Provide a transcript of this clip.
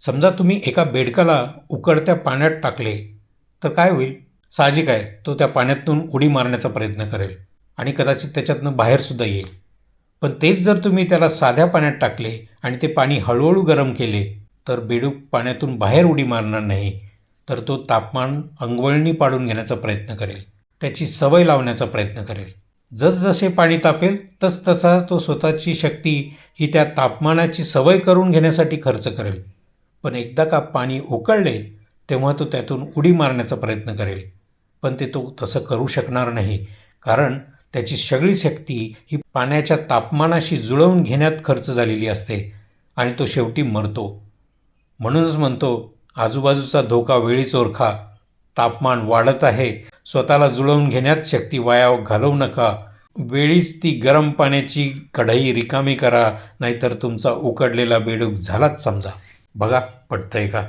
समजा तुम्ही एका बेडकाला उकळत्या पाण्यात टाकले तर काय होईल? साहजिक आहे, तो त्या पाण्यातून उडी मारण्याचा प्रयत्न करेल आणि कदाचित त्याच्यातनं बाहेरसुद्धा येईल. पण तेच जर तुम्ही त्याला साध्या पाण्यात टाकले आणि ते पाणी हळूहळू गरम केले तर बेडूक पाण्यातून बाहेर उडी मारणार नाही, तर तो तापमान अंगवळणी पाडून घेण्याचा प्रयत्न करेल, त्याची सवय लावण्याचा प्रयत्न करेल. जसजसे पाणी तापेल तसतसा तो स्वतःची शक्ती ही त्या तापमानाची सवय करून घेण्यासाठी खर्च करेल. पण एकदा का पाणी उकळले तेव्हा तो त्यातून उडी मारण्याचा प्रयत्न करेल, पण तो तसं करू शकणार नाही, कारण त्याची सगळी शक्ती ही पाण्याच्या तापमानाशी जुळवून घेण्यात खर्च झालेली असते आणि तो शेवटी मरतो. म्हणूनच म्हणतो, आजूबाजूचा धोका वेळीच ओळखा. तापमान वाढत आहे, स्वतःला जुळवून घेण्यात शक्ती वाया घालवू नका. वेळीच ती गरम पाण्याची कढई रिकामी करा, नाहीतर तुमचा उकडलेला बेडूक झालाच समजा. बघा पटतंय का?